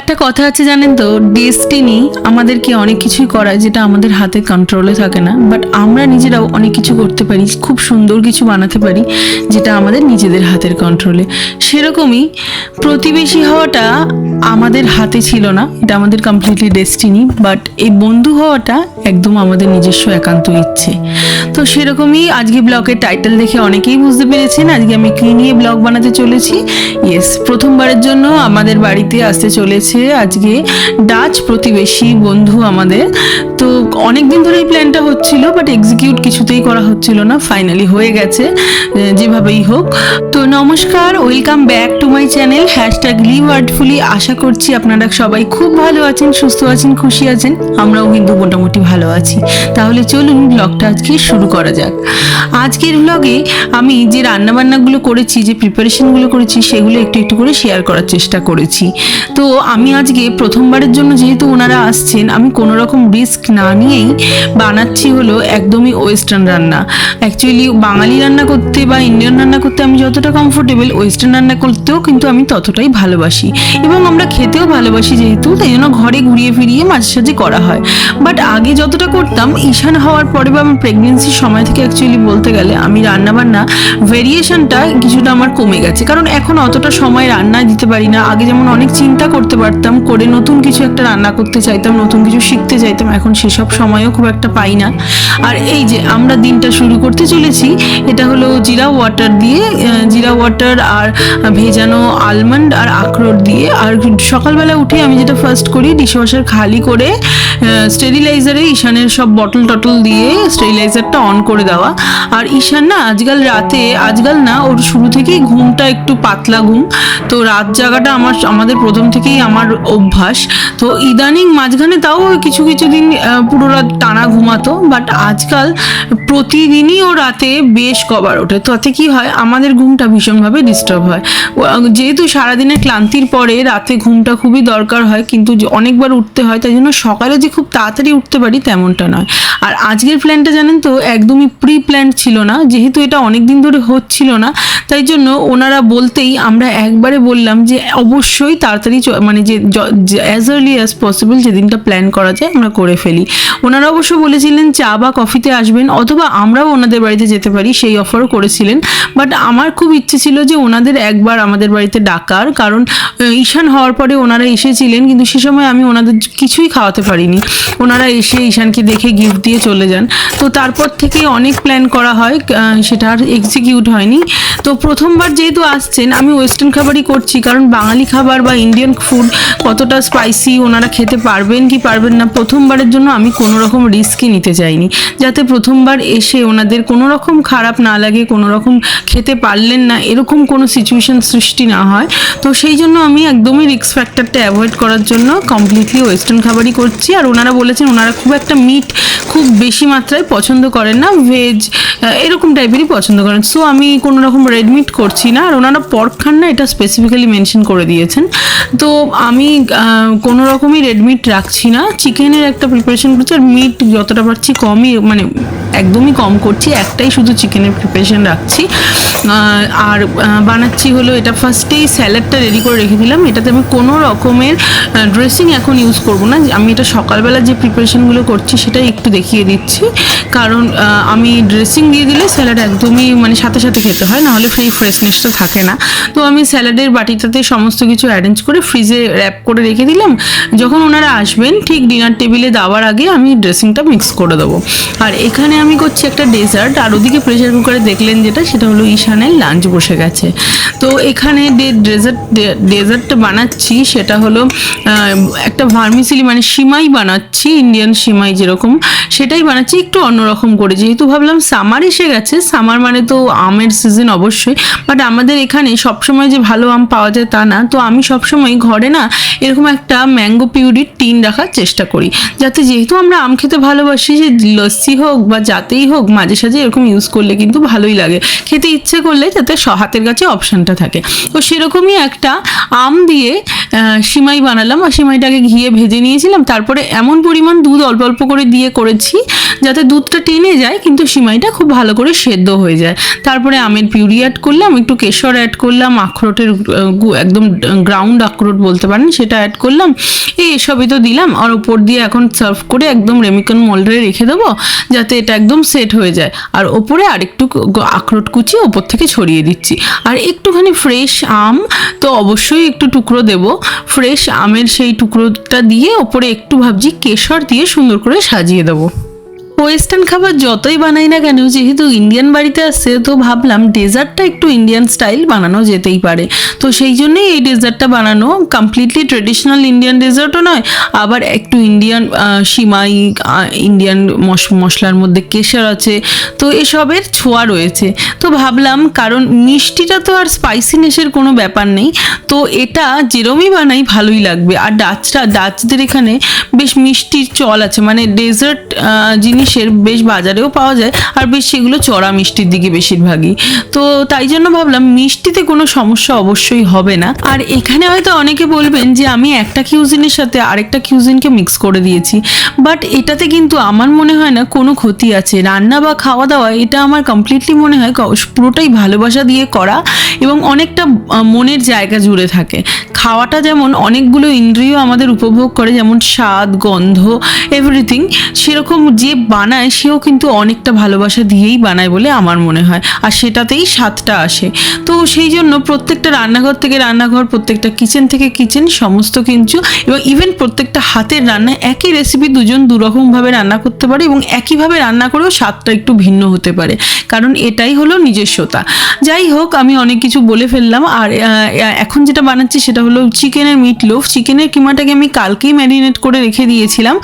একটা কথা আছে জানেন তো, ডেস্টিনি আমাদেরকে অনেক কিছুই করায় যেটা আমাদের হাতে কন্ট্রোলে থাকে না, বাট আমরা নিজেরাও অনেক কিছু করতে পারি, খুব সুন্দর কিছু বানাতে পারি যেটা আমাদের নিজেদের হাতের কন্ট্রোলে। সেরকমই প্রতিবেশী হওয়াটা আমাদের হাতে ছিল না, এটা আমাদের কমপ্লিটলি ডেস্টিনি, বাট এই বন্ধু হওয়াটা একদম আমাদের নিজস্ব একান্ত ইচ্ছে। তো সেরকমই আজকে ব্লগের টাইটেল দেখে অনেকেই বুঝতে পেরেছেন আজকে আমি কি নিয়ে ব্লগ বানাতে চলেছি। ইয়েস, প্রথমবারের জন্য আমাদের বাড়িতে আসতে চলেছে আজকে ডাচ প্রতিবেশী বন্ধু আমাদের। তো অনেকদিন ধরে এই প্ল্যানটা হচ্ছিল, বাট এক্সিকিউট কিছুতেই করা হচ্ছিল না, ফাইনালি হয়ে গেছে যেভাবেই হোক। তো নমস্কার, welcome back to my channel #liveartfully। আশা করছি আপনারা সবাই খুব ভালো আছেন, সুস্থ আছেন, খুশি আছেন। আমরাও কিন্তু মোটামুটি ভালো আছি। তাহলে চলুন ব্লগটা আজকে শুরু করা যাক। আজকের ব্লগে আমি যে রান্নাবান্নাগুলো করেছি, যে প্রিপারেশনগুলো করেছি, সেগুলো একটু একটু করে শেয়ার করার চেষ্টা করেছি। তো আমি আজকে প্রথমবারের জন্য যেহেতু ওনারা আসছেন, আমি কোনো রকম রিস্ক না নিয়েই বানাচ্ছি হলো একদমই ওয়েস্টার্ন রান্না। অ্যাকচুয়ালি বাঙালি রান্না করতে বা ইন্ডিয়ান রান্না করতে আমি যতটা কমফোর্টেবল, ওয়েস্টার্ন রান্না করতেও কিন্তু আমি ততটাই ভালোবাসি, এবং আমরা খেতেও ভালোবাসি যেহেতু, তাই জন্য ঘরে ঘুরিয়ে ফিরিয়ে মাঝে সাঝে করা হয়। বাট আগে যতটা করতাম, ঈশান হওয়ার পরে বা আমার প্রেগনেন্সির সময় থেকে অ্যাকচুয়ালি বলতে গেলে আমি রান্নাবান্না ভেরিয়েশনটা কিছুটা আমার কমে গেছে, কারণ এখন অতটা সময় রান্না দিতে পারি না। আগে যেমন অনেক চিন্তা করতে পারতাম, করে নতুন কিছু একটা রান্না করতে চাইতাম, নতুন কিছু শিখতে চাইতাম, এখন সেসব সময়ও খুব একটা পাই না। আর এই যে আমরা দিনটা শুরু করতে চলেছি, এটা হলো জিরা ওয়াটার দিয়ে, জিরা ওয়াটার আর ভেজানো আলমন্ড আর আখরোট দিয়ে। আর সকালবেলা উঠে আমি যেটা ফার্স্ট করি, ডিশওয়াশার খালি করে স্টেরিলাইজারে ঈশানের সব বটল টটল দিয়ে স্টেরিলাইজারটা অন করে দেওয়া। আর ঈশান না আজকাল না, ওর শুরু থেকেই ঘুমটা একটু পাতলা ঘুম, তো রাত জাগাটা আমাদের প্রথম থেকেই আমার অভ্যাস। তো ইদানিং মাঝখানে তাও কিছু কিছু দিন পুরো রাত টানা ঘুমাতো, বাট আজকাল প্রতিদিনই ও রাতে বেশ কবার ওঠে। তাতে কি হয়, আমাদের ঘুমটা ভীষণভাবে ডিস্টার্ব হয়। যেহেতু সারাদিনের ক্লান্তির পরে রাতে ঘুমটা খুবই দরকার হয়, কিন্তু অনেকবার উঠতে হয়, তাই জন্য সকালে যে খুব তাড়াতাড়ি উঠতে পারি তেমনটা নয়। আর আজকের প্ল্যানটা জানেন তো একদমই প্রি প্ল্যান ছিল না, যেহেতু এটা অনেক দিন ধরে হচ্ছিল না, তাই জন্য ওনারা বলতেই আমরা একবারে বললাম যে অবশ্যই তাড়াতাড়ি মানে যে অ্যাজ আর্লি অ্যাজ পসিবল যেদিনটা প্ল্যান করা যায় আমরা করে ফেলি। ওনারা অবশ্য বলেছিলেন চা বা কফিতে আসবেন, অথবা আমরাও ওনাদের বাড়িতে যেতে পারি, সেই অফারও করেছিলেন। বাট আমার খুব ইচ্ছে ছিল যে ওনাদের একবার আমাদের বাড়িতে ডাকার, কারণ ঈশান হওয়ার পরে ওনারা এসেছিলেন, কিন্তু সে সময় আমি ওনাদের কিছুই খাওয়াতে পারিনি। ওনারা এসে ঈশানকে দেখে গিফট দিয়ে চলে যান। তো তারপর থেকে অনেক প্ল্যান করা হয়, সেটা আর এক্সিকিউট হয়নি। তো প্রথমবার যেহেতু আসছেন, আমি ওয়েস্টার্ন খাবারই করছি, কারণ বাঙালি খাবার বা ইন্ডিয়ান ফুড কতটা স্পাইসি ওনারা খেতে পারবেন কি পারবেন না, প্রথমবারের জন্য আমি কোনো রকম রিস্কই নিতে চাইনি, যাতে প্রথমবার এসে ওনাদের কোনো রকম খারাপ না লাগে, কোনো রকম খেতে পারলেন না এরকম কোনো সিচুয়েশন সৃষ্টি না হয়। তো সেই জন্য আমি একদমই রিস্ক ফ্যাক্টরটা অ্যাভয়েড করার জন্য কমপ্লিটলি ওয়েস্টার্ন খাবারই করছি। আর ওনারা বলেছেন ওনারা খুব একটা মিট খুব বেশি মাত্রায় পছন্দ করেন না, ভেজ এরকম টাইপেরই পছন্দ করেন। সো আমি কোনো রকম রেড মিট করছি না, আর ওনারা পর্ক খান না, এটা স্পেসিফিক্যালি মেনশন করে দিয়েছেন। তো আমি কোনো রকমই রেড মিট রাখছি না, চিকেনের একটা প্রিপারেশন করছি, আর মিট যতটা পারছি কমই, মানে একদমই কম করছি, একটাই শুধু চিকেনের প্রিপারেশন রাখছি। আর বানাচ্ছি হলো এটা, ফার্স্টেই স্যালাডটা রেডি করে রেখে দিলাম। এটাতে আমি কোনো রকমের ড্রেসিং এখন ইউজ করব না, আমি এটা সকালবেলা যে প্রিপারেশনগুলো করছি সেটাই একটু দেখিয়ে দিচ্ছি, কারণ আমি ড্রেসিং দিয়ে দিলে স্যালাড একদমই মানে সাথে সাথে খেতে হয়, নাহলে ফ্রেশনেসটা থাকে না। তো আমি স্যালাডের বাটিটাতে সমস্ত কিছু অ্যারেঞ্জ করে ফ্রিজে র্যাপ করে রেখে দিলাম। যখন ওনারা আসবেন ঠিক ডিনার টেবিলে দেওয়ার আগে আমি ড্রেসিংটা মিক্স করে দেবো। আর এখানে আমি করছি একটা ডেজার্ট, আর ওদিকে প্রেশার কুকারে দেখলেন যেটা, সেটা হলো ঈশানের লাঞ্চ বসে গেছে। তো এখানে ডেজার্টটা বানাচ্ছি, সেটা হলো একটা ভার্মিসিলি মানে সিমাই বানাচ্ছি, ইন্ডিয়ান সিমাই যেরকম সেটাই বানাচ্ছি, একটু অন্যরকম করে। যেহেতু ভাবলাম সামার এসে গেছে, সামার মানে তো আমের সিজন অবশ্যই, বাট আমাদের এখানে সবসময় যে ভালো আম পাওয়া যায় তা না। তো আমি সবসময় ঘরে না এরকম একটা ম্যাঙ্গো পিউরির টিন রাখার চেষ্টা করি, যাতে যেহেতু আমরা আম খেতে ভালোবাসি, যে লস্যি হোক বা যাতেই হোক মাঝে সাঝে এরকম ইউজ করলে কিন্তু ভালোই লাগে, খেতে ইচ্ছে করলে যাতে হাতের কাছে অপশানটা থাকে। তো সেরকমই একটা আম দিয়ে সিমাই বানালাম, আর সিমাইটাকে ঘিয়ে ভেজে নিয়েছিলাম, তারপরে এমন পরিমাণ দুধ অল্প অল্প করে দিয়ে করেছি যাতে দুধটা টেনে যায় কিন্তু সিমাইটা খুব ভালো করে সেদ্ধ হয়ে যায়। তারপরে আমের পিউরি অ্যাড করলাম, একটু কেশর অ্যাড করলাম, আখরোটের একদম গ্রাউন্ড আখরোট বলতে পারেন সেটা অ্যাড করলাম, এসবই তো দিলাম। আর উপর দিয়ে এখন সার্ভ করে একদম রেমিকন মোল্ডে রেখে দেবো যাতে এটা একদম সেট হয়ে যায়। আর ওপরে আরেকটু আখরোট কুচি ওপর থেকে ছড়িয়ে দিচ্ছি। আর একটুখানি ফ্রেশ আম তো অবশ্যই একটু টুকরো দেব, ফ্রেশ আমের সেই টুকরোটা দিয়ে ওপরে একটু ভাবছি কেশর দিয়ে সুন্দর করে সাজিয়ে দেবো। ওয়েস্টার্ন খাবার যতই বানাই না কেন, যেহেতু ইন্ডিয়ান বাড়িতে আসছে তো ভাবলাম ডেজার্টটা একটু ইন্ডিয়ান স্টাইল বানানো যেতেই পারে। তো সেই জন্যই এই ডেজার্টটা বানানো, কমপ্লিটলি ট্রেডিশনাল ইন্ডিয়ান ডেজার্টও নয়, আবার একটু ইন্ডিয়ান সিমাই, ইন্ডিয়ান মশলার মধ্যে কেশর আছে, তো এসবের ছোঁয়া রয়েছে। তো ভাবলাম কারণ মিষ্টিটা তো আর স্পাইসিনেসের কোনো ব্যাপার নেই, তো এটা যেরমই বানাই ভালোই লাগবে। আর ডাচদের এখানে বেশ মিষ্টির চল আছে, মানে ডেজার্ট জিনিসের বেশ বাজারেও পাওয়া যায়, আর বেশ সেগুলো চড়া মিষ্টির দিকে বেশিরভাগই। তো তাই জন্য ভাবলাম মিষ্টিতে কোনো সমস্যা অবশ্যই হবে না। আর এখানে হয়তো অনেকে বলবেন যে আমি একটা কিউজিনের সাথে আরেকটা কিউজিনকে মিক্স করে দিয়েছি, বাট এটাতে কিন্তু আমার মনে হয় না কোনো ক্ষতি আছে। রান্না বা খাওয়া দাওয়া এটা আমার কমপ্লিটলি মনে হয় পুরোটাই ভালোবাসা দিয়ে করা এবং অনেকটা মনের জায়গা জুড়ে থাকে। খাওয়াটা যেমন অনেকগুলো ইন্দ্রিয় আমাদের উপভোগ করে, যেমন স্বাদ, গন্ধ, এভরিথিং, সেরকম যে বানায় সেও কিন্তু অনেকটা ভালোবাসা দিয়েই বানায় বলে আমার মনে হয়, আর সেটাতেই স্বাদটা আসে। তো সেই জন্য প্রত্যেকটা রান্নাঘর থেকে রান্নাঘর, প্রত্যেকটা কিচেন থেকে কিচেন, সমস্ত কিছু এবং ইভেন প্রত্যেকটা হাতের রান্না, একই রেসিপি দুজন দুরকমভাবে রান্না করতে পারে এবং একইভাবে রান্না করেও স্বাদটা একটু ভিন্ন হতে পারে, কারণ এটাই হলো নিজস্বতা। যাই হোক, আমি অনেক কিছু বলে ফেললাম। আর এখন যেটা বানাচ্ছি সেটা হলো চিকেনের মিট লোফ। চিকেনের কিমাটাকে আমি কালকেই ম্যারিনেট করে রেখে দিয়েছিলাম।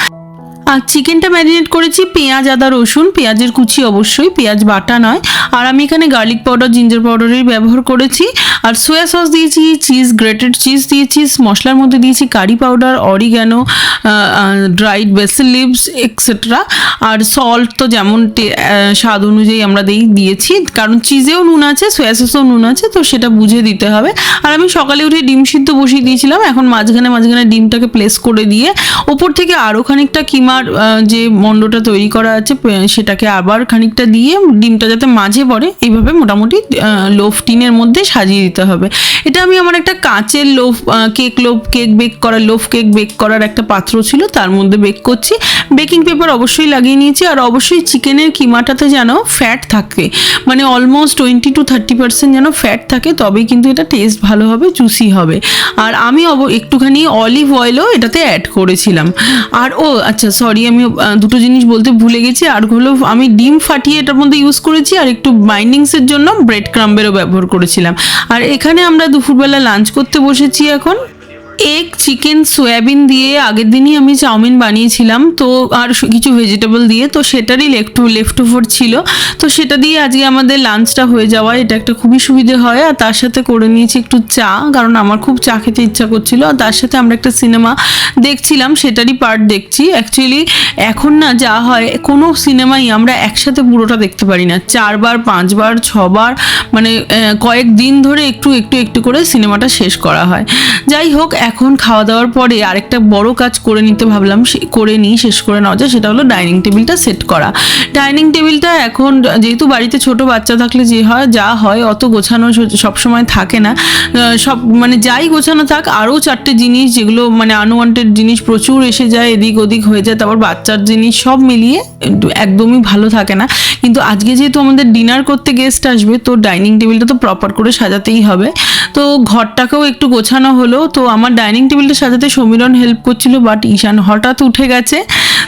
আর চিকেনটা ম্যারিনেট করেছি পেঁয়াজ, আদা, রসুন, পেঁয়াজের কুচি অবশ্যই, পেঁয়াজ বাটা নয়। আর আমি এখানে গার্লিক পাউডার, জিঞ্জার পাউডারের ব্যবহার করেছি। আর সোয়া সস দিয়েছি, চিজ, গ্রেটেড চিজ দিয়েছি, মশলার মধ্যে দিয়েছি curry powder, oregano, dried basil leaves etcetera. আর সল্ট তো যেমন স্বাদ অনুযায়ী আমরা দিয়েছি, কারণ চিজেও নুন আছে, সোয়া সসেও নুন আছে, তো সেটা বুঝে দিতে হবে। আর আমি সকালে উঠে ডিম সিদ্ধ বসিয়ে দিয়েছিলাম, এখন মাঝখানে ডিমটাকে প্লেস করে দিয়ে ওপর থেকে আরও খানিকটা কিমা যে মন্ডটা তৈরি করা আছে সেটাকে আবার খানিকটা দিয়ে ডিমটা যাতে মাঝে পড়ে এইভাবে মোটামুটি লোফ টিনের মধ্যে সাজিয়ে দিতে হবে। এটা আমি আমার একটা কাঁচের কেক বেক করার একটা পাত্র ছিল, তার মধ্যে বেক করছি। বেকিং পেপার অবশ্যই লাগিয়ে নিয়েছি। আর অবশ্যই চিকেনের কিমাটাতে যেন ফ্যাট থাকে, মানে অলমোস্ট 20 to 30% যেন ফ্যাট থাকে, তবেই কিন্তু এটা টেস্ট ভালো হবে, জুসি হবে। আর আমি একটুখানি অলিভ অয়েলও এটাতে অ্যাড করেছিলাম। আর আচ্ছা সরি, আমি দুটো জিনিস বলতে ভুলে গেছি। আর হলো আমি ডিম ফাটিয়ে এটার মধ্যে ইউজ করেছি, আর একটু বাইন্ডিংসের জন্য ব্রেড ক্রাম্বেরও ব্যবহার করেছিলাম। আর এখানে আমরা দুপুরবেলা লাঞ্চ করতে বসেছি এখন। এগ, চিকেন, সয়াবিন দিয়ে আগের দিনই আমি চাউমিন বানিয়েছিলাম, তো আর কিছু ভেজিটেবল দিয়ে, তো সেটারই লেফট ওভার ছিল, তো সেটা দিয়ে আজকে আমাদের লাঞ্চটা হয়ে যাওয়া এটা একটা খুবই সুবিধে হয়। আর তার সাথে করে নিয়েছি একটু চা, কারণ আমার খুব চা খেতে ইচ্ছা করছিল। আর তার সাথে আমরা একটা সিনেমা দেখছিলাম, সেটারই পার্ট দেখছি। অ্যাকচুয়ালি এখন না যা হয়, কোনো সিনেমাই আমরা একসাথে পুরোটা দেখতে পারি না, 4 বার 5 বার 6 বার, মানে কয়েক দিন ধরে একটু করে সিনেমাটা শেষ করা হয়। যাই হোক, এখন খাওয়া দাওয়ার পরে আরেকটা বড় কাজ করে নিতে ভাবলাম, শেষ করে নেওয়া যায়, সেটা হলো ডাইনিং টেবিলটা সেট করা। ডাইনিং টেবিলটা এখন যেহেতু বাড়িতে ছোট বাচ্চা থাকলে যা হয় অত গোছানো সবসময় থাকে না, সব মানে যাই গোছানো থাক, আরও 4টে জিনিস যেগুলো মানে আনওয়ান্টেড জিনিস প্রচুর এসে যায়, এদিক ওদিক হয়ে যায়, তারপর বাচ্চার জিনিস সব মিলিয়ে একদমই ভালো থাকে না। কিন্তু আজকে যেহেতু আমাদের ডিনার করতে গেস্ট আসবে, তো ডাইনিং টেবিলটা তো প্রপার করে সাজাতেই হবে। তো ঘরটাকেও একটু গোছানো হলো। তো আমার ডাইনিং টেবিলটা সাজাতে সমীরণ হেল্প করছিল, বাট ঈশান হঠাৎ উঠে গেছে,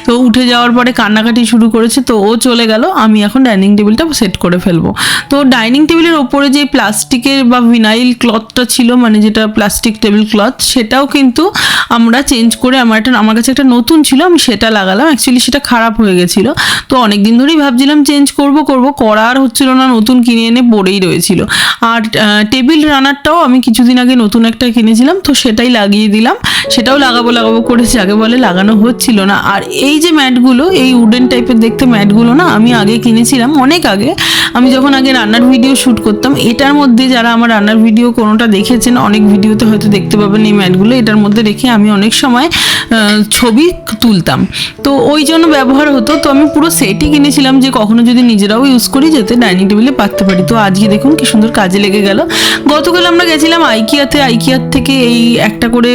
তো উঠে যাওয়ার পরে কান্নাকাটি শুরু করেছে, তো ও চলে গেল, আমি এখন ডাইনিং টেবিলটা সেট করে ফেলবো। তো ডাইনিং টেবিলের ওপরে যে প্লাস্টিকের বা ভিনাইল ক্লথটা ছিল, মানে যেটা প্লাস্টিক টেবিল ক্লথ, সেটাও কিন্তু আমরা চেঞ্জ করে আমার কাছে একটা নতুন ছিল, আমি সেটা লাগালাম। অ্যাকচুয়ালি সেটা খারাপ হয়ে গেছিলো, তো অনেক দিন ধরেই ভাবছিলাম চেঞ্জ করব করার হচ্ছিল না, নতুন কিনে এনে পড়েই রয়েছিল। আর টেবিল রানারটাও আমি কিছুদিন আগে নতুন একটা কিনেছিলাম, তো সেটাই লাগিয়ে দিলাম, সেটাও লাগাবো লাগাবো করেছি, আগে বলে লাগানো হচ্ছিল না। আর এই যে ম্যাটগুলো, এই উডেন টাইপের দেখতে ম্যাটগুলো না আমি আগে কিনেছিলাম অনেক আগে, আমি যখন আগে রান্নার ভিডিও শ্যুট করতাম। এটার মধ্যে যারা আমার রান্নার ভিডিও কোনোটা দেখেছেন, অনেক ভিডিওতে হয়তো দেখতে পাবেন এই ম্যাটগুলো, এটার মধ্যে রেখে আমি অনেক সময় ছবি তুলতাম, তো ওই জন্য ব্যবহার হতো। তো আমি পুরো সেটই কিনেছিলাম যে কখনো যদি নিজেরাও ইউজ করি যাতে ডাইনিং টেবিলে পাততে পারি। তো আজকে দেখুন কি সুন্দর কাজে লেগে গেল। গতকাল আমরা গেছিলাম আইকিয়ার থেকে এই একটা করে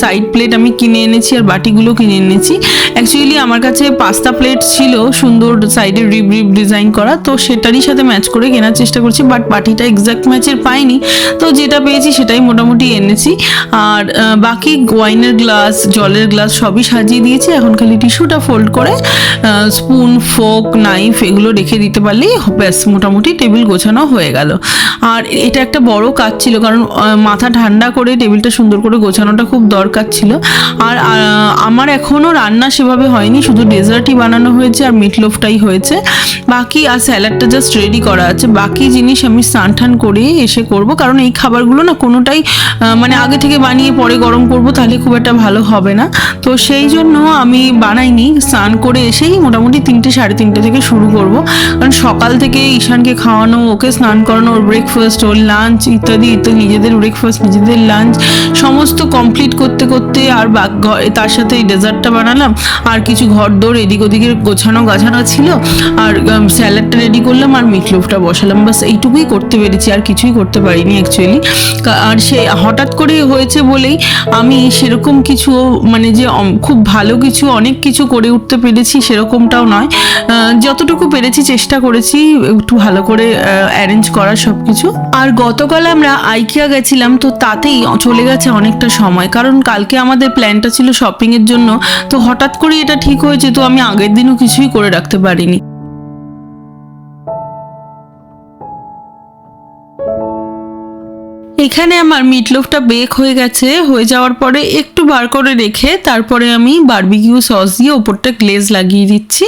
সাইড প্লেট আমি কিনে এনেছি, আর বাটিগুলো কিনে এনেছি। অ্যাকচুয়ালি আমার কাছে পাস্তা প্লেট ছিল সুন্দর সাইডে রিব ডিজাইন করা, তো সেটারই সাথে ম্যাচ করে কেনার চেষ্টা করছি, বাট বাটিটা এক্সাক্ট ম্যাচের পাইনি, তো যেটা পেয়েছি সেটাই মোটামুটি এনেছি। আর বাকি ওয়াইনের গ্লাস, জলের গ্লাস সবই সাজিয়ে দিয়েছি। এখন খালি টিস্যুটা ফোল্ড করে স্পুন, ফোক, নাইফ এগুলো রেখে দিতে পারলেই ব্যাস মোটামুটি টেবিল গোছানো হয়ে গেল। আর এটা একটা বড় কাজ ছিল, কারণ মাথা ঠান্ডা করে টেবিলটা সুন্দর করে গোছানোটা খুব দরকার ছিল। আর আমার এখনও রান্না সেভাবে হয়নি, শুধু ডেজার্টই বানানো হয়েছে আর মিটলোফটাই হয়েছে বাকি, আর স্যালাডটা জাস্ট রেডি করা আছে। বাকি জিনিস আমি স্নান টান করে এসে করব, কারণ এই খাবারগুলো না কোনোটাই মানে আগে থেকে বানিয়ে পরে গরম করব তাহলে খুব একটা ভালো হবে না, তো সেই জন্য আমি বানাইনি। স্নান করে এসেই মোটামুটি 3টে সাড়ে 3টে থেকে শুরু করব, কারণ সকাল থেকে ঈশানকে খাওয়ানো, ওকে স্নান করানো, ওর ব্রেকফাস্ট, ওর লাঞ্চ ইত্যাদি ইত্যাদি, নিজেদের ব্রেকফাস্ট, নিজেদের লাঞ্চ সমস্ত কমপ্লিট করতে করতে, আর তার সাথে এই ডেজার্টটা বানালাম, আর কিছু ঘর দৌড় এদিক ওদিকে গোছানো গাছানো ছিল, আর স্যালাডটা রেডি করলাম, আর মিটলোফটা বসালাম, বাস এইটুকুই করতে পেরেছি, আর কিছুই করতে পারিনি অ্যাকচুয়ালি। আর সে হঠাৎ করে হয়েছে বলেই আমি সেরকম কিছু মানে যে খুব ভালো কিছু অনেক কিছু করে উঠতে পেরেছি সেরকমটাও নয়, যতটুকু পেরেছি চেষ্টা করেছি একটু ভালো করে অ্যারেঞ্জ করার সব কিছু। আর গতকাল আমরা আইকিয়া গেছিলাম, তো তাতেই চলে গেছে অনেকটা সময়, কারণ কালকে আমাদের প্ল্যানটা ছিল শপিংয়ের জন্য, তো হঠাৎ করে এটা ঠিক হয়েছে, তো আমি আগের দিনও কিছুই করে রাখতে পারিনি। এখানে আমার মিটলোফটা বেক হয়ে গেছে, হয়ে যাওয়ার পরে একটু বার করে রেখে তারপরে আমি বারবিকিউ সস দিয়ে ওপরটা গ্লেজ লাগিয়ে দিচ্ছি,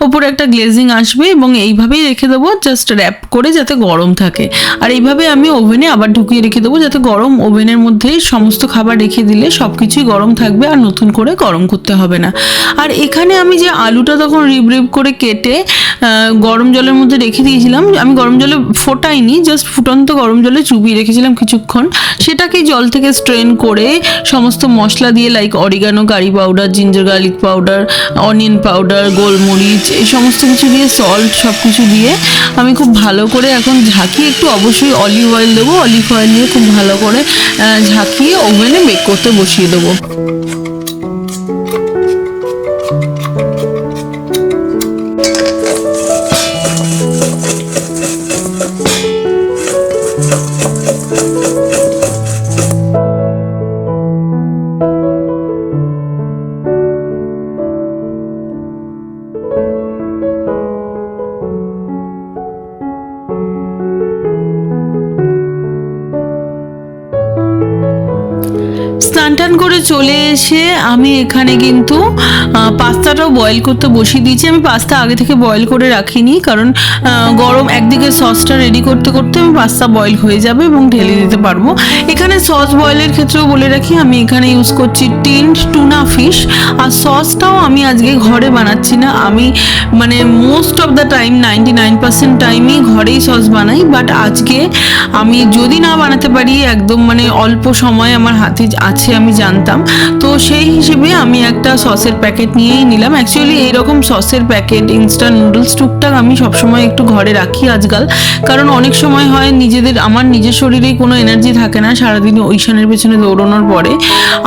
ওপরে একটা গ্লেজিং আসবে, এবং এইভাবেই রেখে দেবো জাস্ট র্যাপ করে যাতে গরম থাকে। আর এইভাবে আমি ওভেনে আবার ঢুকিয়ে রেখে দেবো, যাতে গরম ওভেনের মধ্যেই সমস্ত খাবার রেখে দিলে সব কিছুই গরম থাকবে আর নতুন করে গরম করতে হবে না। আর এখানে আমি যে আলুটা তখন রিব করে কেটে গরম জলের মধ্যে রেখে দিয়েছিলাম, আমি গরম জলে ফোটাইনি, জাস্ট ফুটন্ত গরম জলে চুবিয়ে রেখেছিলাম কিছুক্ষণ, সেটাকে জল থেকে স্ট্রেন করে সমস্ত মশলা দিয়ে like oregano, curry powder, ginger garlic powder, onion powder, গোলমরিচ, এই সমস্ত কিছু দিয়ে, সল্ট সব কিছু দিয়ে আমি খুব ভালো করে এখন ঝাঁকিয়ে, একটু অবশ্যই অলিভ অয়েল দেবো, অলিভ অয়েল দিয়ে খুব ভালো করে ঝাঁকিয়ে ওভেনে বেক করতে বসিয়ে দেবো। স্নান টান করে চলে এসে আমি এখানে কিন্তু পাস্তাটাও বয়েল করতে বসিয়ে দিয়েছি। আমি পাস্তা আগে থেকে বয়েল করে রাখিনি, কারণ গরম একদিকে সসটা রেডি করতে করতে আমি পাস্তা বয়েল হয়ে যাবে এবং ঢেলে দিতে পারবো। এখানে সস বয়েলের ক্ষেত্রেও বলে রাখি, আমি এখানে ইউজ করছি টিনড টুনা ফিশ, আর সসটাও আমি আজকে ঘরে বানাচ্ছি না, আমি মানে মোস্ট অফ দ্য টাইম 99% টাইমই ঘরেই সস বানাই, বাট আজকে আমি যদি না বানাতে পারি, একদম মানে অল্প সময় আমার হাতে আছে আমি জানতাম, তো সেই হিসেবে আমি একটা সসের প্যাকেট নিয়েই নিলাম। অ্যাকচুয়ালি এইরকম সসের প্যাকেট, ইনস্ট্যান্ট নুডলস টুকটাক আমি সবসময় একটু ঘরে রাখি আজকাল, কারণ অনেক সময় হয় আমার নিজের শরীরেই কোনো এনার্জি থাকে না সারাদিন ওইশানের পেছনে দৌড়ানোর পরে,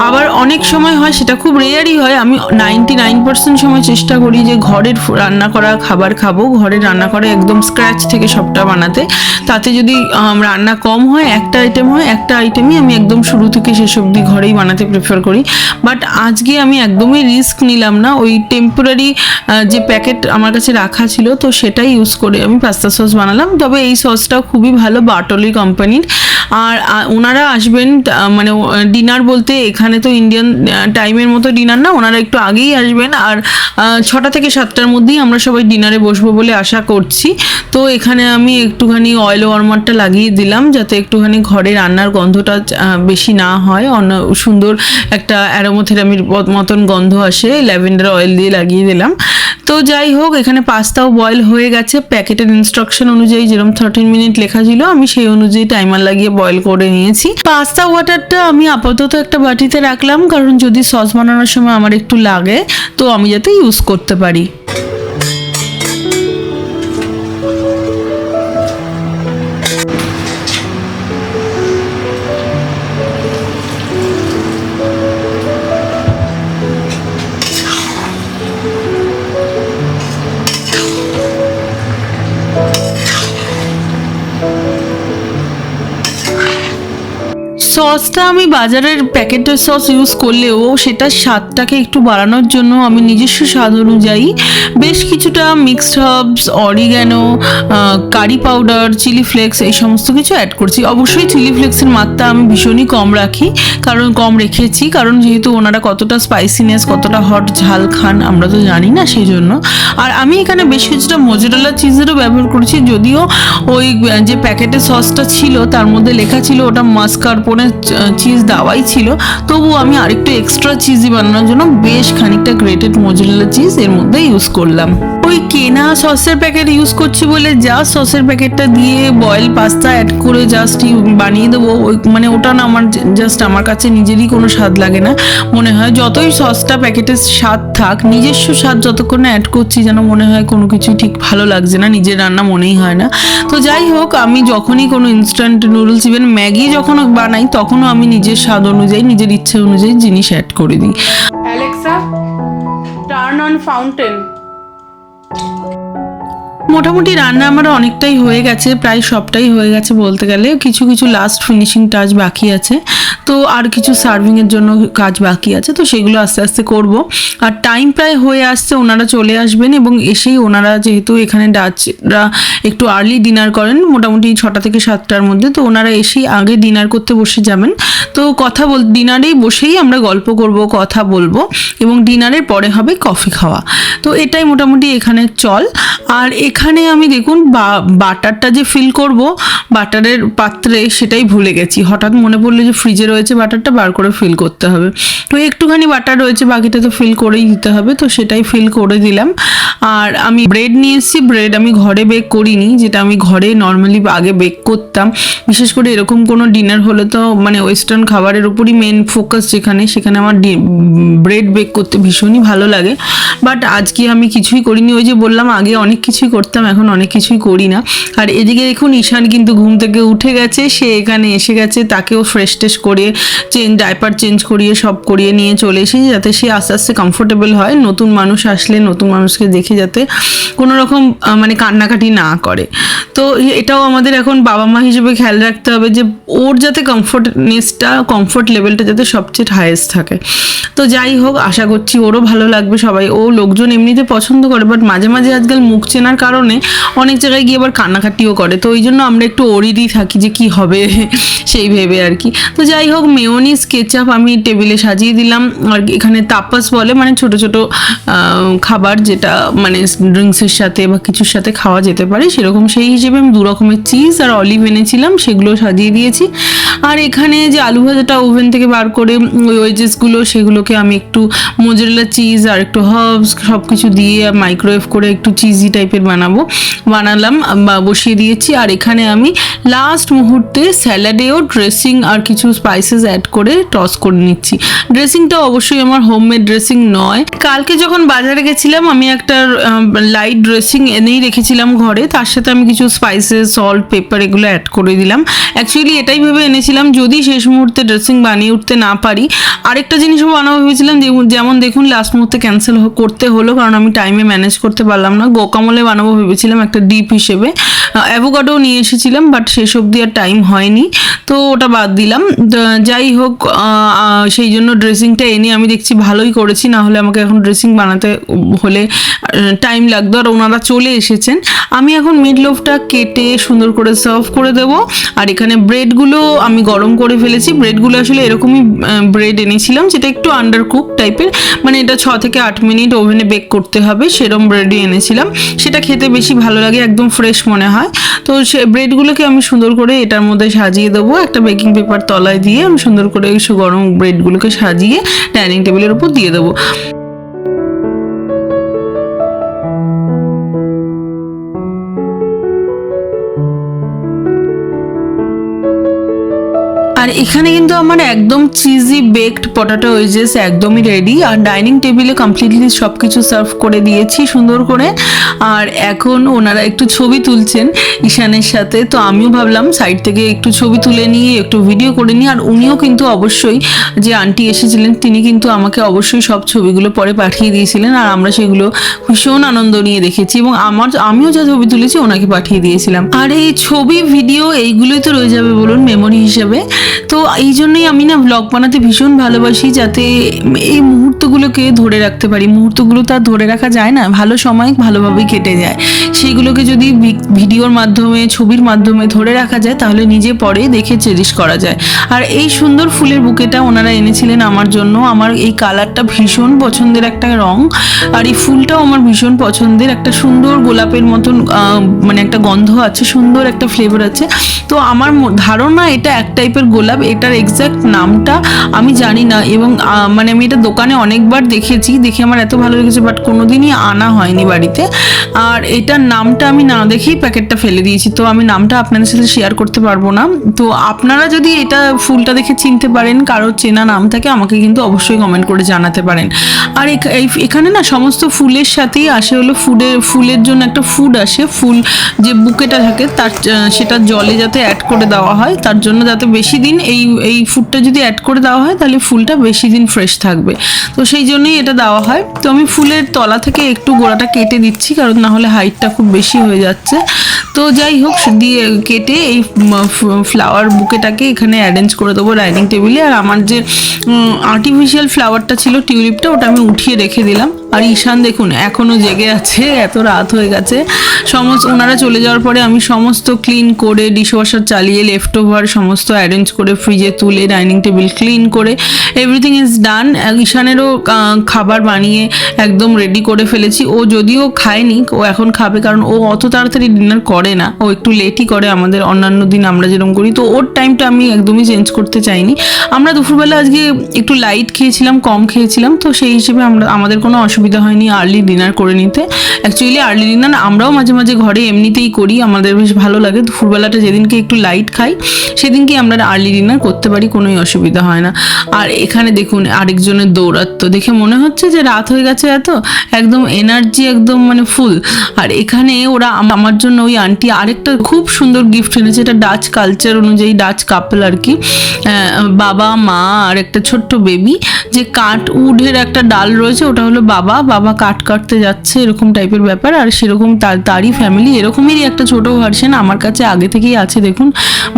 আবার অনেক সময় হয়, সেটা খুব রেয়ারই হয়, আমি 99% সময় চেষ্টা করি যে ঘরের রান্না করা খাবার খাবো, ঘরের রান্না করা একদম স্ক্র্যাচ থেকে সবটা বানাতে, তাতে যদি রান্না কম হয়, একটা আইটেম হয়, একটা আইটেমই আমি একদম শুরু থেকে শেষ অবধি ঘরেই বানাতে প্রেফার করি। বাট আজকে আমি একদমই রিস্ক নিলাম না, ওই টেম্পোরারি যে প্যাকেট আমার কাছে রাখা ছিল, তো সেটাই ইউজ করে আমি পাস্তা সস বানালাম। তবে এই সসটাও খুবই ভালো, বার্টলি কোম্পানির, আর ওনারা আসবেন মানে ডিনার বলতে এখানে তো ইন্ডিয়ান টাইমের মতো ডিনার না, ওনারা একটু আগেই আসবেন। আর 6টা থেকে 7টার মধ্যেই আমরা সবাই ডিনারে বসবো বলে আশা করছি। তো এখানে আমি একটুখানি অয়েল ওয়ার্মারটা লাগিয়ে দিলাম যাতে একটুখানি ঘরে রান্নার গন্ধটা বেশি না হয়, সুন্দর একটা অ্যারোমাথেরাপির মতন গন্ধ আসে, ল্যাভেন্ডার অয়েল দিয়ে লাগিয়ে দিলাম। তো যাই হোক, এখানে পাস্তাও বয়েল হয়ে গেছে প্যাকেটের ইনস্ট্রাকশন অনুযায়ী, যেরকম 13 মিনিট লেখা ছিল আমি সেই অনুযায়ী টাইমার লাগিয়ে বয়েল করে নিয়েছি। পাস্তা ওয়াটারটা আমি আপাতত একটা বাটিতে রাখলাম, কারণ যদি সস বানানোর সময় আমার একটু লাগে তো আমি যাতে ইউজ করতে পারি। সসটা আমি বাজারের প্যাকেটের সস ইউজ করলেও সেটার স্বাদটাকে একটু বাড়ানোর জন্য আমি নিজস্ব স্বাদ অনুযায়ী বেশ কিছুটা mixed herbs, oregano, curry powder, chilli flakes এই সমস্ত কিছু অ্যাড করছি। অবশ্যই চিলি ফ্লেক্সের মাত্রা আমি ভীষণই কম রাখি, কম রেখেছি কারণ যেহেতু ওনারা কতটা স্পাইসিনেস, কতটা হট ঝাল খান আমরা তো জানি না, সেই জন্য। আর আমি এখানে বেশ কিছুটা মোজারেলা চিজেরও ব্যবহার করেছি, যদিও ওই যে প্যাকেটের সসটা ছিল তার মধ্যে লেখা ছিল ওটা মাস্কারপোনে চিজ দেওয়াই ছিল, তবু আমি আরেকটু এক্সট্রা চিজি বানানোর জন্য বেশ খানিকটা গ্রেটেড মোজারেলা চিজ এর মধ্যে ইউজ করলাম। ওই কেনা সসের প্যাকেট ইউজ করছি বলে জাস্ট সসের প্যাকেটটা দিয়ে বয়েল পাস্তা অ্যাড করে জাস্ট বানিয়ে দেবো, ওই মানে ওটা না আমার জাস্ট আমার কাছে নিজেরই কোনো স্বাদ লাগে না। মনে হয় যতই সসটা প্যাকেটের স্বাদ থাক, নিজস্ব স্বাদ যতক্ষণ অ্যাড করছি যেন মনে হয় কোনো কিছু ঠিক ভালো লাগছে না, নিজের রান্না মনেই হয় না। তো যাই হোক, আমি যখনই কোনো ইনস্ট্যান্ট নুডলস, ইভেন ম্যাগি যখন বানাই তখনও আমি নিজের স্বাদ অনুযায়ী, নিজের ইচ্ছে অনুযায়ী জিনিস অ্যাড করে দিই। Alexa, turn on fountain. মোটামুটি রান্না আমার অনেকটাই হয়ে গেছে, প্রায় সবটাই হয়ে গেছে বলতে গেলে, কিছু কিছু লাস্ট ফিনিশিং টাচ বাকি আছে। তো আর কিছু সার্ভিংয়ের জন্য কাজ বাকি আছে, তো সেগুলো আস্তে আস্তে করব। আর টাইম প্রায় হয়ে আসছে, ওনারা চলে আসবেন এবং এসেই ওনারা যেহেতু এখানে ডাচরা একটু আর্লি ডিনার করেন, মোটামুটি 6টা থেকে 7টার মধ্যে, তো ওনারা এসেই আগে ডিনার করতে বসে যাবেন। তো ডিনারেই বসেই আমরা গল্প করব, কথা বলবো এবং ডিনারের পরে হবে কফি খাওয়া। তো এটাই মোটামুটি এখানে চল। আর এখানে আমি দেখুন বাটারটা যে ফিল করব বাটারের পাত্রে, সেটাই ভুলে গেছি। হঠাৎ মনে পড়লো যে ফ্রিজে রয়েছে বাটারটা, বার করে ফিল করতে হবে। তো একটুখানি বাটার রয়েছে, বাকিটা তো ফিল করেই দিতে হবে, তো সেটাই ফিল করে দিলাম। আর আমি ব্রেড নিয়ে এসেছি, ব্রেড আমি ঘরে বেক করিনি, যেটা আমি ঘরে নর্মালি আগে বেক করতাম। বিশেষ করে এরকম কোনো ডিনার হলে তো মানে ওয়েস্টার্ন খাবারের উপরই মেন ফোকাস, সেখানে আমার ব্রেড বেক করতে ভীষণই ভালো লাগে। বাট আজকে আমি কিছুই করিনি, ওই যে বললাম আগে অনেক কিছুই করতাম, এখন অনেক কিছুই করি না। আর এদিকে দেখুন ঈশান কিন্তু ঘুম থেকে উঠে গেছে, সে এখানে এসে গেছে, তাকেও ফ্রেশ টেশ করিয়ে ডাইপার চেঞ্জ করিয়ে সব করিয়ে নিয়ে চলে এসেছি, যাতে সে আস্তে আস্তে কমফোর্টেবল হয়। নতুন মানুষ আসলে নতুন মানুষকে দেখে যাতে কোনো রকম মানে কান্নাকাটি না করে। তো এটাও আমাদের এখন বাবা মা হিসেবে খেয়াল রাখতে হবে যে ওর যাতে কমফোর্ট লেভেলটা যাতে সবচেয়ে হাইয়েস্ট থাকে। তো যাই হোক, আশা করছি ওরও ভালো লাগবে। সবাই লোকজন এমনিতে পছন্দ করে, বাট মাঝে মাঝে আজকাল মুখ চেনার কারণে অনেক জায়গায় গিয়ে আবার কান্নাকাটিও করে, তো ওই জন্য আমরা একটু ওরিডই থাকি যে কি হবে সেই ভেবে আর কি। তো যাই হোক, মেয়োনিজ কেচাপ আমি টেবিলে সাজিয়ে দিলাম। আর এখানে তাপাস বলে, মানে ছোট ছোট খাবার যেটা মানে ড্রিঙ্কসের সাথে বা কিছুর সাথে খাওয়া যেতে পারে সেরকম, সেই হিসেবে আমি 2 রকমের চিজ আর অলিভ এনেছিলাম, সেগুলো সাজিয়ে দিয়েছি। আর এখানে যে আলু ভাজাটা ওভেন থেকে বার করে ওই ওয়েজেসগুলো, সেগুলোকে আমি একটু মোজারেলা চিজ আর একটু হার্বস সব কিছু দিয়ে মাইক্রোওয়েভ করে একটু চিজি টাইপের বানালাম বা বসিয়ে দিয়েছি। আর এখানে আমি লাস্ট মুহূর্তে স্যালাডেও ড্রেসিং আর কিছু স্পাইসেস অ্যাড করে টস করে নিচ্ছি। ড্রেসিংটা অবশ্যই আমার হোমমেড ড্রেসিং নয়। কালকে যখন বাজারে গেছিলাম আমি একটা লাইট ড্রেসিং এনেই রেখেছিলাম ঘরে, তার সাথে আমি কিছু স্পাইসেস, সল্ট, পেপার এগুলো অ্যাড করে দিলাম। অ্যাকচুয়ালি এটাই ভেবে এনেছিলাম যদি শেষ মুহূর্তে ড্রেসিং বানিয়ে উঠতে না পারি, আরেকটা জিনিসও বানাবো ভেবেছিলাম, যেমন দেখুন লাস্ট মুহূর্তে ক্যান্সেল করতে হলো কারণ আমি টাইমে ম্যানেজ করতে পারলাম না। গোকামলে বানাবো ভেবেছিলাম একটা ডিপ হিসেবে, অ্যাভোকাডো নিয়ে এসেছিলাম, বাট শেষ অবধি আর টাইম হয়নি, তো ওটা বাদ দিলাম। যাই হোক, সেই জন্য ড্রেসিংটা এনে আমি দেখছি ভালোই করেছি, না হলে আমাকে এখন ড্রেসিং বানাতে হলে টাইম লাগতো। আর ওনারা চলে এসেছেন। আমি এখন মিট লোফটা কেটে সুন্দর করে সার্ভ করে দেবো। আর এখানে ব্রেডগুলো আমি গরম করে ফেলেছি। ব্রেডগুলো আসলে এরকমই ব্রেড এনেছিলাম, যেটা একটু আন্ডার কুক টাইপের, মানে এটা 6 থেকে 8 মিনিট ওভেনে বেক করতে হবে, সেরকম ব্রেডই এনেছিলাম। সেটা খেতে বেশি ভালো লাগে, একদম ফ্রেশ মনে হয়। তো সে ব্রেডগুলোকে আমি সুন্দর করে এটার মধ্যে সাজিয়ে দেবো, একটা বেকিং পেপার তলায় দিয়ে আমি সুন্দর করে গরম ব্রেডগুলোকে সাজিয়ে ডাইনিং টেবিলের উপর দিয়ে দেবো। আর এখানে কিন্তু আমার একদম চিজি বেকড পটাটো ওয়েজেস একদমই রেডি। আর ডাইনিং টেবিলে কমপ্লিটলি সব কিছু সার্ভ করে দিয়েছি সুন্দর করে। আর এখন ওনারা একটু ছবি তুলছেন ঈশানের সাথে, তো আমিও ভাবলাম সাইড থেকে একটু ছবি তুলে নিয়ে একটু ভিডিও করে নিই। আর উনিও কিন্তু অবশ্যই, যে আন্টি এসেছিলেন তিনি কিন্তু আমাকে অবশ্যই সব ছবিগুলো পরে পাঠিয়ে দিয়েছিলেন, আর আমরা সেগুলো ভীষণ আনন্দ নিয়ে দেখেছি, এবং আমিও যা ছবি তুলেছি ওনাকে পাঠিয়ে দিয়েছিলাম। আর এই ছবি ভিডিও এইগুলোই তো রয়ে যাবে বলুন মেমোরি হিসেবে। তো এই জন্যই আমি না ব্লগ বানাতে ভীষণ ভালোবাসি, যাতে এই মুহূর্তগুলোকে ধরে রাখতে পারি। মুহূর্তগুলো তো আর ধরে রাখা যায় না, ভালো সময় ভালোভাবেই কেটে যায়। সেইগুলোকে যদি ভিডিওর মাধ্যমে, ছবির মাধ্যমে ধরে রাখা যায়, তাহলে নিজে পরে দেখে চেরিশ করা যায়। আর এই সুন্দর ফুলের বুকেটা ওনারা এনেছিলেন আমার জন্য। আমার এই কালারটা ভীষণ পছন্দের একটা রং, আর এই ফুলটাও আমার ভীষণ পছন্দের। একটা সুন্দর গোলাপের মতন মানে একটা গন্ধ আছে, সুন্দর একটা ফ্লেভার আছে। তো আমার ধারণা এটা এক টাইপের গোলাপ, এটার এক্স্যাক্ট নামটা আমি জানি না, এবং মানে আমি এটা দোকানে অনেকবার দেখেছি, দেখে আমার এত ভালো লেগেছে, বাট কোনোদিনই আনা হয়নি বাড়িতে। আর এটার নামটা আমি না দেখেই প্যাকেটটা ফেলে দিয়েছি, তো আমি নামটা আপনাদের সাথে শেয়ার করতে পারবো না। তো আপনারা যদি এটা ফুলটা দেখে চিনতে পারেন, কারোর চেনা নাম থাকে, আমাকে কিন্তু অবশ্যই কমেন্ট করে জানাতে পারেন। আর এখানে না সমস্ত ফুলের সাথেই আসে হলো ফুলের জন্য একটা ফুড আসে, ফুল যে বুকেটা থাকে তার সেটা জলে যাতে অ্যাড করে দেওয়া হয়, তার জন্য যাতে বেশি দিন এই ফুডটা যদি অ্যাড করে দেওয়া হয় তাহলে ফুলটা বেশি দিন ফ্রেশ থাকবে। তো সেই জন্যই এটা দেওয়া হয়। তো আমি ফুলের তলা থেকে একটু গোড়াটা কেটে দিচ্ছি, কারণ না হলে হাইটটা খুব বেশি হয়ে যাচ্ছে। তো যাই হোক, দিয়ে কেটে এই ফ্লাওয়ার বুকেটাকে এখানে অ্যারেঞ্জ করে দেবো ডাইনিং টেবিলে। আর আমার যে আর্টিফিশিয়াল ফ্লাওয়ারটা ছিল, টিউলিপটা, ওটা আমি উঠিয়ে রেখে দিলাম। আর ঈশান দেখুন এখনও জেগে আছে, এত রাত হয়ে গেছে। ওনারা চলে যাওয়ার পরে আমি সমস্ত ক্লিন করে, ডিশওয়াশার চালিয়ে, লেফট ওভার সমস্ত অ্যারেঞ্জ করে, ফ্রিজে তুলে, ডাইনিং টেবিল ক্লিন করে, এভরিথিং ইজ ডান। ঈশানেরও খাবার বানিয়ে একদম রেডি করে ফেলেছি। ও যদিও খায়নি, ও এখন খাবে, কারণ ও অত তাড়াতাড়ি ডিনার করে না, ও একটু লেটই করে আমাদের অন্যান্য দিন আমরা যেরকম করি। তো ওর টাইমটা আমি একদমই চেঞ্জ করতে চাইনি। আমরা দুপুরবেলা আজকে একটু লাইট খেয়েছিলাম, কম খেয়েছিলাম, তো সেই হিসেবে আমাদের কোনো অসুবিধা হয়নি আর্লি ডিনার করে নিতে। অ্যাকচুয়ালি আর্লি ডিনার আমরাও মাঝে মাঝে ঘরে এমনিতেই করি, আমাদের বেশ ভালো লাগে। দুপুরবেলাটা যেদিনকে একটু লাইট খাই সেদিনকে আমরা আর্লি ডিনার করতে পারি, কোনোই অসুবিধা হয় না। আর এখানে দেখুন আরেকজনের দৌড়াত্ম দেখে মনে হচ্ছে যে রাত হয়ে গেছে, এত একদম এনার্জি একদম মানে ফুল। আর এখানে ওরা আমার জন্য ওই আন্টি আরেকটা খুব সুন্দর গিফট এনেছে, এটা ডাচ কালচার অনুযায়ী, ডাচ কাপল আর কি, বাবা মা আর একটা ছোট্ট বেবি। যে কাঠ উডের একটা ডাল রয়েছে, ওটা হলো বাবা কাঠ কাটতে যাচ্ছে, এরকম টাইপের ব্যাপার। আর সেরকম তারই ফ্যামিলি, এরকমই একটা ছোট ভার্সন আমার কাছে আগে থেকেই আছে। দেখুন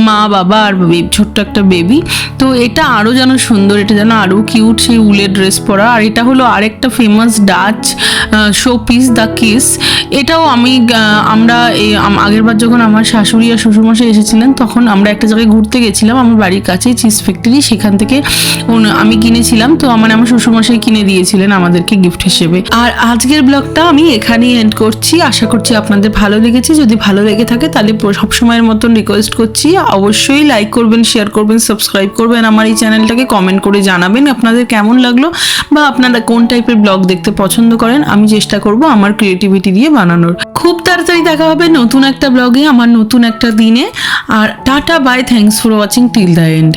মা, বাবা আর ছোট্ট একটা বেবি। তো এটা আরও যেন সুন্দর, এটা যেন আরও কিউট, সেই উলের ড্রেস পরা। আর এটা হলো আরেকটা famous Dutch show piece, the kiss. এটাও আমরা আগের বার যখন আমার শাশুড়ি আর শ্বশুরমশাই এসেছিলেন, তখন আমরা একটা জায়গায় ঘুরতে গেছিলাম আমার বাড়ির কাছে, চিজ ফ্যাক্টরি, সেখান থেকে আমি কিনেছিলাম। তো আমার শ্বশুরমশাই কিনে দিয়েছিলেন আমাদেরকে গিফট হিসেবে। আর আজকের ব্লগটা আমি এখানেই এন্ড করছি। আশা করছি আপনাদের ভালো লেগেছে। যদি ভালো লেগে থাকে তাহলে সবসময়ের মতন রিকোয়েস্ট করছি, অবশ্যই লাইক করবেন, শেয়ার করবেন, সাবস্ক্রাইব করবেন আমার এই চ্যানেলটাকে, কমেন্ট করে জানাবেন আপনাদের কেমন লাগলো, বা আপনারা কোন টাইপের ব্লগ দেখতে পছন্দ করেন। আমি চেষ্টা করব আমার ক্রিয়েটিভিটি দিয়ে বানানোর। খুব তাড়াতাড়ি দেখা হবে নতুন একটা ব্লগে, আমার নতুন একটা দিনে। আর tata, bye, thanks for watching till the and.